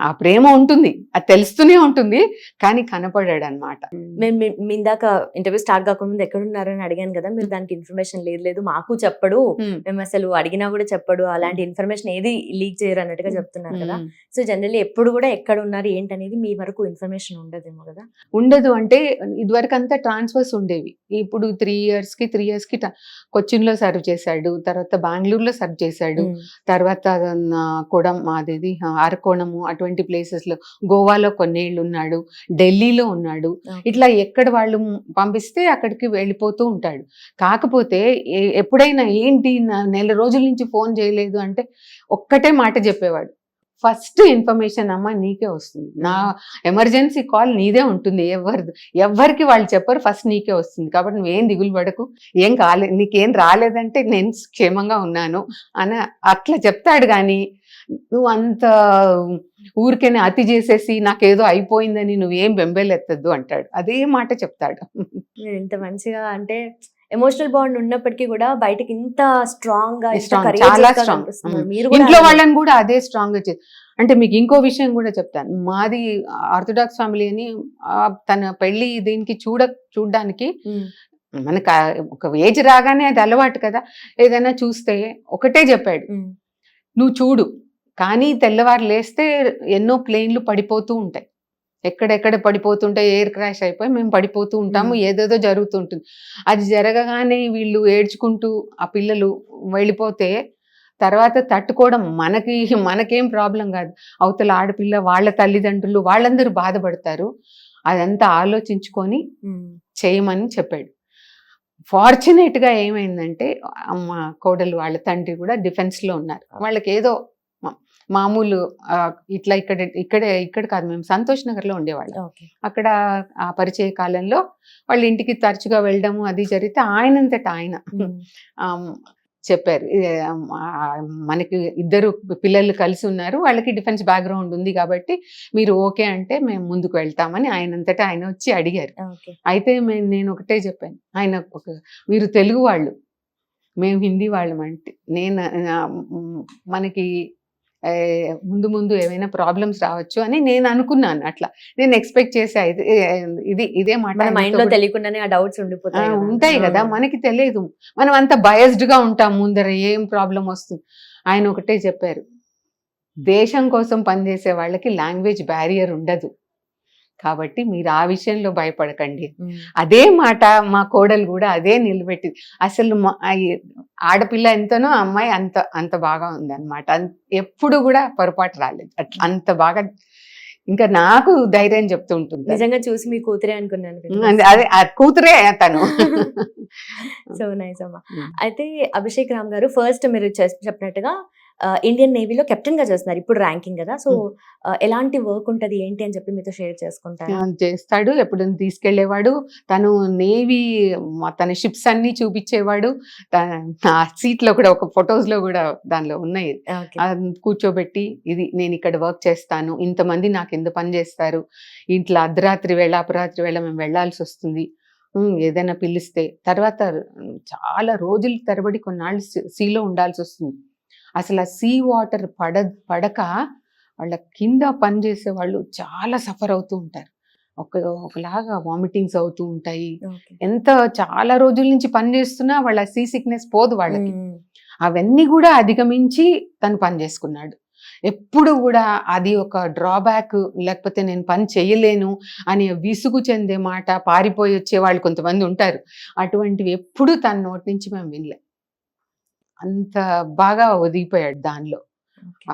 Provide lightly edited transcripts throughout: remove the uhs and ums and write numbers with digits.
ఆ ప్రేమ ఉంటుంది, అది తెలుస్తూనే ఉంటుంది, కానీ కనపడాడు అనమాట. మేము ఇందాక ఇంటర్వ్యూ స్టార్ట్ కాకముందు ఎక్కడున్నారని అడిగాను కదా, మీరు దానికి ఇన్ఫర్మేషన్ లేదు మాకు చెప్పడు, మేము అసలు అడిగినా కూడా చెప్పడు, అలాంటి ఇన్ఫర్మేషన్ ఏది లీక్ చేయరు అన్నట్టుగా చెప్తున్నారు కదా. సో జనరల్లీ ఎప్పుడు కూడా ఎక్కడ ఉన్నారు ఏంటనేది మీ వరకు ఇన్ఫర్మేషన్ ఉండదేమో కదా. ఉండదు, అంటే ఇదివరకు అంతా ట్రాన్స్ఫర్స్ ఉండేవి. ఇప్పుడు 3 years కి కొచ్చిన్లో సర్వ్ చేశాడు, తర్వాత బెంగళూరులో సర్వ్ చేశాడు, తర్వాత అదేది అరకోణము అటువంటి ప్లేసెస్ లో, గోవాలో కొన్నేళ్ళు ఉన్నాడు, ఢిల్లీలో ఉన్నాడు. ఇట్లా ఎక్కడ వాళ్ళు పంపిస్తే అక్కడికి వెళ్ళిపోతూ ఉంటాడు. కాకపోతే ఎప్పుడైనా ఏంటి నెల రోజుల నుంచి ఫోన్ చేయలేదు అంటే ఒక్కటే మాట చెప్పేవాడు, ఫస్ట్ ఇన్ఫర్మేషన్ అమ్మ నీకే వస్తుంది, నా ఎమర్జెన్సీ కాల్ నీదే ఉంటుంది, ఎవరికి వాళ్ళు చెప్పరు, ఫస్ట్ నీకే వస్తుంది, కాబట్టి నువ్వేం దిగులు పడకు, ఏం నీకేం రాలేదంటే నేను క్షేమంగా ఉన్నాను అని అట్లా చెప్తాడు. కానీ నువ్వు అంత ఊరికేనే అతి చేసేసి నాకేదో అయిపోయిందని నువ్వేం బెంబేలెత్తద్దు అంటాడు, అదే మాట చెప్తాడు. ఇంత మంచిగా అంటే ఎమోషనల్ బాండ్ ఉన్నప్పటికీ కూడా బయటకి ఇంత స్ట్రాంగ్ గా, చాలా స్ట్రాంగ్, ఇంట్లో వాళ్ళని కూడా అదే స్ట్రాంగ్ గా అంటే మీకు ఇంకో విషయం కూడా చెప్తాను. మాది ఆర్థోడాక్స్ ఫ్యామిలీ అని, తన పెళ్లి దీనికి చూడడానికి మనకు ఒక ఏజ్ రాగానే అది అలవాటు కదా, ఏదైనా చూస్తే ఒకటే చెప్పాడు, నువ్వు చూడు, కానీ తెల్లవారు లేస్తే ఎన్నో ప్లేన్లు పడిపోతూ ఉంటాయి, ఎక్కడెక్కడ పడిపోతుంటాయి, ఎయిర్ క్రాష్ అయిపోయి మేము పడిపోతూ ఉంటాము, ఏదేదో జరుగుతుంటుంది. అది జరగగానే వీళ్ళు ఏడ్చుకుంటూ ఆ పిల్లలు వెళ్ళిపోతే తర్వాత తట్టుకోవడం మనకేం ప్రాబ్లం కాదు, అవతల ఆడపిల్ల, వాళ్ళ తల్లిదండ్రులు, వాళ్ళందరూ బాధపడతారు, అదంతా ఆలోచించుకొని చేయమని చెప్పాడు. ఫార్చునేట్ గా ఏమైందంటే అమ్మ కోడలు వాళ్ళ తండ్రి కూడా డిఫెన్స్ లో ఉన్నారు, వాళ్ళకి ఏదో మామూలు ఇట్లా ఇక్కడ కాదు, మేము సంతోష్ నగర్ లో ఉండేవాళ్ళం, అక్కడ ఆ పరిచయ కాలంలో వాళ్ళ ఇంటికి తరచుగా వెళ్ళడము అది జరిగితే ఆయనంతటా ఆయన చెప్పారు, మనకి 2 పిల్లలు కలిసి ఉన్నారు, వాళ్ళకి డిఫెన్స్ బ్యాక్గ్రౌండ్ ఉంది కాబట్టి మీరు ఓకే అంటే మేము ముందుకు వెళ్తామని ఆయనంతటా ఆయన వచ్చి అడిగారు. అయితే నేను ఒకటే చెప్పాను, ఆయన మీరు తెలుగు వాళ్ళు, మేము హిందీ వాళ్ళం, అంటే మనకి ముందు ఏమైనా ప్రాబ్లమ్స్ రావచ్చు అని నేను అనుకున్నాను, అట్లా నేను ఎక్స్పెక్ట్ చేసా, ఇదే మాట మైండ్ లో తెలియకుండానే ఆ డౌట్స్ ఉంటాయి కదా, మనకి తెలియదు, మనం అంత బయస్డ్ గా ఉంటాం, ముందర ఏం ప్రాబ్లం వస్తుంది. ఆయన ఒకటే చెప్పారు, దేశం కోసం పనిచేసే వాళ్ళకి లాంగ్వేజ్ బ్యారియర్ ఉండదు, కాబట్టి మీరు ఆ విషయంలో భయపడకండి. అదే మాట మా కోడలు కూడా అదే నిలబెట్టింది. అసలు ఆడపిల్ల ఎంతనో అమ్మాయి అంత బాగా ఉంది అనమాట, ఎప్పుడు కూడా పొరపాటు రాలేదు, అట్లా అంత బాగా. ఇంకా నాకు ధైర్యం చెప్తూ ఉంటుంది. నిజంగా చూసి మీ కూతురే అనుకున్నాను. అదే కూతురే తను. సో నైస్ అమ్మా. అయితే అభిషేక్ రామ్ గారు ఫస్ట్ మీరు చెప్పినట్టుగా ఇండియన్ నేవీలో కెప్టెన్ గా చేస్తున్నారు, ఇప్పుడు ర్యాంకింగ్ కదా, సో ఎలాంటి వర్క్ ఉంటది ఏంటి అని చెప్పి మీతో షేర్ చేసుకుంటారు. చేస్తాడు, ఎప్పుడు తీసుకెళ్లేవాడు, తను నేవీ తన షిప్స్ అన్ని చూపించేవాడు, సీట్ లో కూడా ఒక ఫొటోస్ లో కూడా దానిలో ఉన్నాయి, కూర్చోబెట్టి ఇది నేను ఇక్కడ వర్క్ చేస్తాను, ఇంతమంది నాకు ఎంత పని చేస్తారు, ఇంట్లో అర్ధరాత్రి వేళ అపరాత్రి వేళ మేము వెళ్లాల్సి వస్తుంది, ఏదైనా పిలిస్తే, తర్వాత చాలా రోజుల తరబడి కొన్నాళ్ళు సీలో ఉండాల్సి వస్తుంది. అసలు ఆ సీ వాటర్ పడక వాళ్ళ కింద పనిచేసే వాళ్ళు చాలా సఫర్ అవుతూ ఉంటారు, ఒకలాగా వామిటింగ్స్ అవుతూ ఉంటాయి, చాలా రోజుల నుంచి పని చేస్తున్నా వాళ్ళ సీ సిక్నెస్ పోదు వాళ్ళకి. అవన్నీ కూడా అధిగమించి తను పని చేసుకున్నాడు. ఎప్పుడు కూడా అది ఒక డ్రాబ్యాక్, లేకపోతే నేను పని చేయలేను అని విసుగు చెందే మాట, పారిపోయి వచ్చే వాళ్ళు కొంతమంది ఉంటారు, అటువంటివి ఎప్పుడు తన నోటి నుంచి మేము వినలే. అంత బాగా ఒదిగిపోయాడు దానిలో.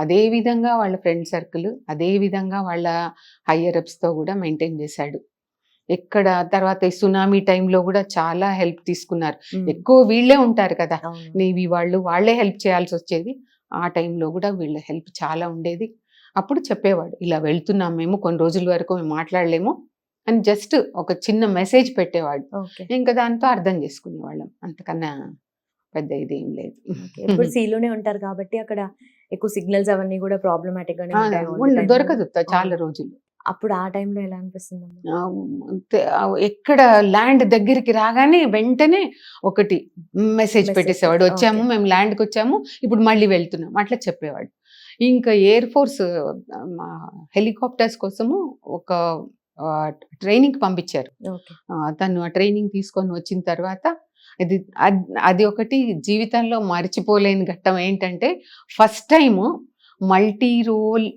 అదే విధంగా వాళ్ళ ఫ్రెండ్ సర్కిల్, అదే విధంగా వాళ్ళ హయ్యర్ అప్స్ తో కూడా మెయింటైన్ చేశాడు. ఎక్కడ తర్వాత ఈ సునామీ టైంలో కూడా చాలా హెల్ప్ తీసుకున్నారు. ఎక్కువ వీళ్ళే ఉంటారు కదా నేవీ వాళ్ళే హెల్ప్ చేయాల్సి వచ్చేది. ఆ టైంలో కూడా వీళ్ళ హెల్ప్ చాలా ఉండేది. అప్పుడు చెప్పేవాడు, ఇలా వెళ్తున్నాం మేము, కొన్ని రోజుల వరకు మేము మాట్లాడలేము అని జస్ట్ ఒక చిన్న మెసేజ్ పెట్టేవాడు. ఇంకా దాంతో అర్థం చేసుకునేవాళ్ళం, అంతకన్నా పెద్ద ఇది ఏం లేదు. ఇప్పుడు సీలోనే ఉంటారు కాబట్టి అక్కడ ఎక్కువ సిగ్నల్స్ అవన్నీ కూడా ప్రాబ్లమాటిక్ గానే దొరకదు చాలా రోజులు. అప్పుడు ఆ టైంలో ఎలా అనిపిస్తుంది? ఎక్కడ ల్యాండ్ దగ్గరికి రాగానే వెంటనే ఒకటి మెసేజ్ పెట్టేసేవాడు, వచ్చాము మేము ల్యాండ్కి వచ్చాము, ఇప్పుడు మళ్ళీ వెళ్తున్నాం, అట్లా చెప్పేవాడు. ఇంకా ఎయిర్ ఫోర్స్ హెలికాప్టర్స్ కోసము ఒక ట్రైనింగ్ పంపించారు. ఓకే. తను ఆ ట్రైనింగ్ తీసుకొని వచ్చిన తర్వాత అది ఒకటి జీవితంలో మర్చిపోలేని ఘట్టం. ఏంటంటే first time multi role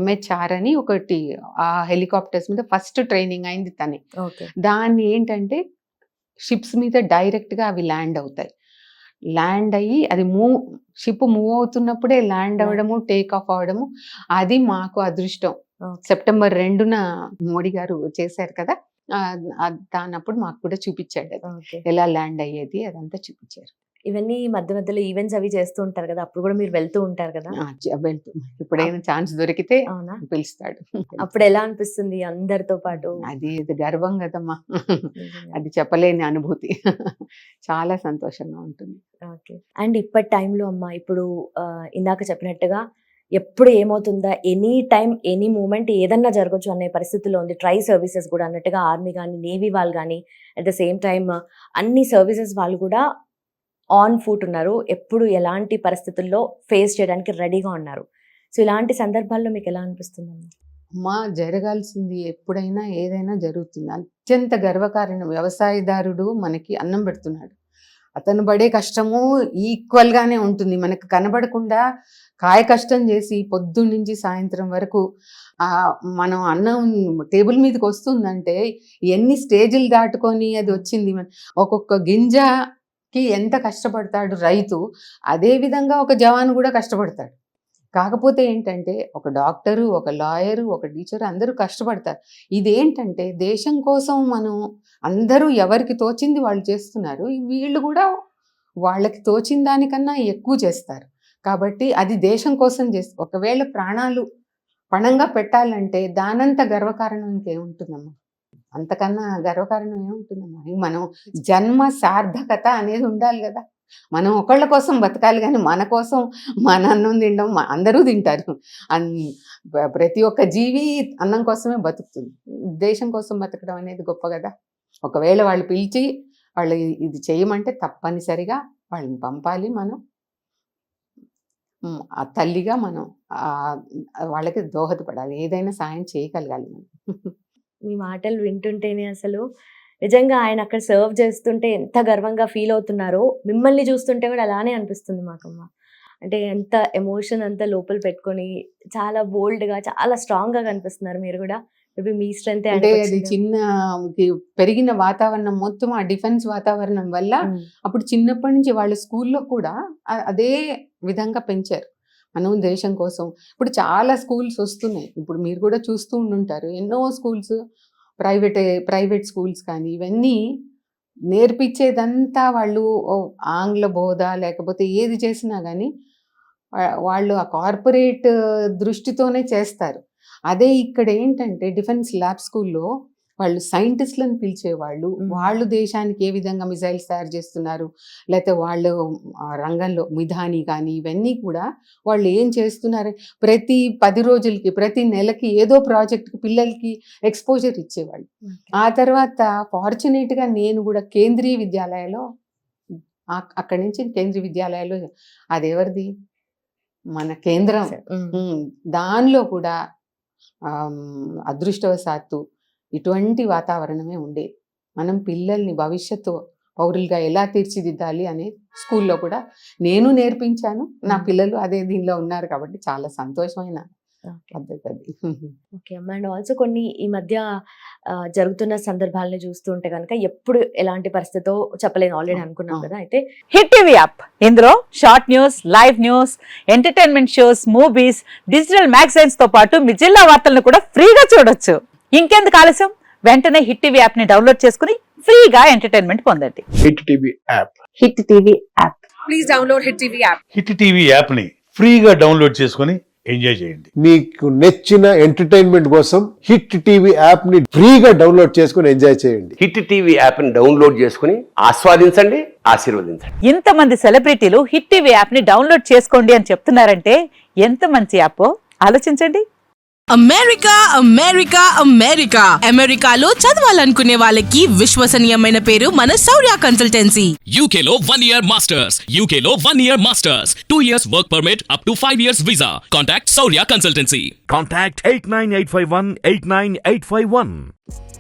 MHR అని ఒకటి ఆ హెలికాప్టర్స్ మీద ఫస్ట్ ట్రైనింగ్ అయింది తనే. ఓకే. దాన్ని ఏంటంటే షిప్స్ మీద డైరెక్ట్గా అవి ల్యాండ్ అవుతాయి. ల్యాండ్ అయ్యి అది షిప్ మూవ్ అవుతున్నప్పుడే ల్యాండ్ అవ్వడము, టేక్ ఆఫ్ అవ్వడము. అది మాకు అదృష్టం. సెప్టెంబర్ 2న మోడీ గారు చేశారు కదా, దానప్పుడు మాకు కూడా చూపించాడు అది ఓకే. ఎలా ల్యాండ్ అయ్యేది, అదంతా చూపించారు. ఇవన్నీ మధ్య మధ్యలో ఈవెంట్స్ అవి చేస్తూ ఉంటారు కదా, అప్పుడు కూడా మీరు వెళ్తూ ఉంటారు కదా? వెళ్తుంది. ఎప్పుడైనా ఛాన్స్ దొరికితే అవునా? పిలుస్తాడు. అప్పుడు ఎలా అనిపిస్తుంది అందరితో పాటు? అది గర్వం కదమ్మా, నిజంగా. అది చెప్పలేని అనుభూతి. చాలా సంతోషంగా ఉంటుంది. ఓకే. అండ్ ఇప్పటి టైంలో అమ్మ, ఇప్పుడు ఇందాక చెప్పినట్టుగా ఎప్పుడు ఏమవుతుందా, ఎనీ టైం ఎనీ మూమెంట్ ఏదన్నా జరగచ్చు అనే పరిస్థితిలో ఉంది. ట్రై సర్వీసెస్ కూడా అన్నట్టుగా ఆర్మీ కానీ, నేవీ వాళ్ళు కానీ, అట్ ద సేమ్ టైం అన్ని సర్వీసెస్ వాళ్ళు కూడా ఆన్ ఫుట్ ఉన్నారు. ఎప్పుడు ఎలాంటి పరిస్థితుల్లో ఫేస్ చేయడానికి రెడీగా ఉన్నారు. సో ఇలాంటి సందర్భాల్లో మీకు ఎలా అనిపిస్తుంది? జరగాల్సింది ఎప్పుడైనా ఏదైనా జరుగుతుంది. అత్యంత గర్వకారణం, వ్యవసాయదారుడు మనకి అన్నం పెడుతున్నాడు. అతను పడే కష్టము ఈక్వల్గానే ఉంటుంది. మనకు కనబడకుండా కాయ కష్టం చేసి పొద్దున్న నుంచి సాయంత్రం వరకు మనం అన్నం టేబుల్ మీదకి వస్తుందంటే ఎన్ని స్టేజ్లు దాటుకొని అది వచ్చింది. ఒక్కొక్క గింజకి ఎంత కష్టపడతాడు రైతు, అదే విధంగా ఒక జవాను కూడా కష్టపడతాడు. కాకపోతే ఏంటంటే ఒక డాక్టరు, ఒక లాయరు, ఒక టీచరు అందరూ కష్టపడతారు. ఇదేంటంటే దేశం కోసం మనం అందరూ ఎవరికి తోచింది వాళ్ళు చేస్తున్నారు. వీళ్ళు కూడా వాళ్ళకి తోచిన దానికన్నా ఎక్కువ చేస్తారు. కాబట్టి అది దేశం కోసం చేస్తారు. ఒకవేళ ప్రాణాలు పణంగా పెట్టాలంటే దానంత గర్వకారణం ఇంకేముంటుందమ్మా, అంతకన్నా గర్వకారణం ఏముంటుందమ్మా. మనం జన్మ సార్థకత అనేది ఉండాలి కదా. మనం ఒకళ్ళ కోసం బతకాలి, కానీ మన కోసం మన అన్నం తినడం అందరూ తింటారు. ప్రతి ఒక్క జీవి అన్నం కోసమే బతుకుతుంది. దేశం కోసం బతకడం అనేది గొప్ప కదా. ఒకవేళ వాళ్ళు పిలిచి వాళ్ళు ఇది చేయమంటే తప్పనిసరిగా వాళ్ళని పంపాలి. మనం ఆ తల్లిగా మనం వాళ్ళకి దోహదపడాలి, ఏదైనా సాయం చేయగలగాలి మనం. మీ మాటలు వింటుంటేనే అసలు నిజంగా ఆయన అక్కడ సర్వ్ చేస్తుంటే ఎంత గర్వంగా ఫీల్ అవుతున్నారో, మిమ్మల్ని చూస్తుంటే కూడా అలానే అనిపిస్తుంది మాకమ్మ. అంటే ఎంత ఎమోషన్ అంతా లోపల పెట్టుకొని చాలా బోల్డ్గా, చాలా స్ట్రాంగ్గా కనిపిస్తున్నారు మీరు కూడా. మేబీ మీ స్ట్రెంత్ అంటే అది చిన్న పెరిగిన వాతావరణం మొత్తం ఆ డిఫెన్స్ వాతావరణం వల్ల అప్పుడు చిన్నప్పటి నుంచి వాళ్ళ స్కూల్లో కూడా అదే విధంగా పెంచారు. మనం దేశం కోసం ఇప్పుడు చాలా స్కూల్స్ వస్తున్నాయి. ఇప్పుడు మీరు కూడా చూస్తూ ఉండుంటారు, ఎన్నో స్కూల్స్, ప్రైవేట్ స్కూల్స్ కానీ ఇవన్నీ నేర్పించేదంతా వాళ్ళు ఆంగ్ల బోధ లేకపోతే ఏది చేసినా కానీ వాళ్ళు ఆ కార్పొరేట్ దృష్టితోనే చేస్తారు. అదే ఇక్కడ ఏంటంటే డిఫెన్స్ ల్యాబ్ స్కూల్లో వాళ్ళు సైంటిస్టులను పిలిచేవాళ్ళు, వాళ్ళు దేశానికి ఏ విధంగా మిసైల్స్ తయారు చేస్తున్నారు, లేకపోతే వాళ్ళు రంగంలో మిధాని కానీ ఇవన్నీ కూడా వాళ్ళు ఏం చేస్తున్నారు, ప్రతి 10 రోజులకి ప్రతి నెలకి ఏదో ప్రాజెక్ట్కి పిల్లలకి ఎక్స్పోజర్ ఇచ్చేవాళ్ళు. ఆ తర్వాత ఫార్చునేట్గా నేను కూడా కేంద్రీయ విద్యాలయంలో, అక్కడి నుంచి కేంద్రీయ విద్యాలయాలు అది ఎవరిది, మన కేంద్రం, దానిలో కూడా అదృష్టవశాత్తు ఇటువంటి వాతావరణమే ఉండేది. మనం పిల్లల్ని భవిష్యత్తు పౌరులుగా ఎలా తీర్చిదిద్దాలి అని స్కూల్లో కూడా నేను నేర్పించాను. నా పిల్లలు అదే దీనిలో ఉన్నారు కాబట్టి చాలా సంతోషమైన పద్ధతి అది. ఓకే అమ్మ. అండ్ ఆల్సో కొన్ని ఈ మధ్య జరుగుతున్న సందర్భాలను చూస్తుంటే కనుక ఎప్పుడు ఎలాంటి పరిస్థితితో చెప్పలేను, ఆల్రెడీ అనుకున్నాం కదా. అయితే హిట్ టీవీ యాప్, ఇందులో short news, live news, entertainment shows, movies, digital magazines తో పాటు మీ జిల్లా వార్తలను కూడా ఫ్రీగా చూడొచ్చు. ఇంకెందుకు ఆలస్యం, వెంటనే హిట్ టీవీ యాప్ ని డౌన్లోడ్ చేసుకుని ఫ్రీగా ఎంటర్టైన్మెంట్ పొందండి. Hit TV app, hit TV app, please download hit TV app. Hit TV app ని ఫ్రీగా డౌన్లోడ్ చేసుకుని ఎంజాయ్ చేయండి. మీకు నచ్చిన ఎంటర్టైన్మెంట్ కోసం హిట్ టీవీ యాప్ ని ఫ్రీగా డౌన్లోడ్ చేసుకుని ఎంజాయ్ చేయండి. హిట్ టీవీ యాప్ ని డౌన్లోడ్ చేసుకుని ఆస్వాదించండి, ఆశీర్వదించండి. ఇంతమంది సెలబ్రిటీలు హిట్ టీవీ యాప్ ని డౌన్లోడ్ చేసుకోండి అని చెప్తున్నారంటే ఎంత మంచి యాప్ ఆలోచించండి. అమెరికా అమెరికా అమెరికా అమెరికాలో చదవాలనుకునే వాళ్ళకి విశ్వసనీయమైన పేరు మన శౌర్య consultancy. UK Law 1 Year Masters. UK Law 1 Year Masters. 2 years work permit up to 5 years visa. Contact Saurya Consultancy. Contact 89851 89851.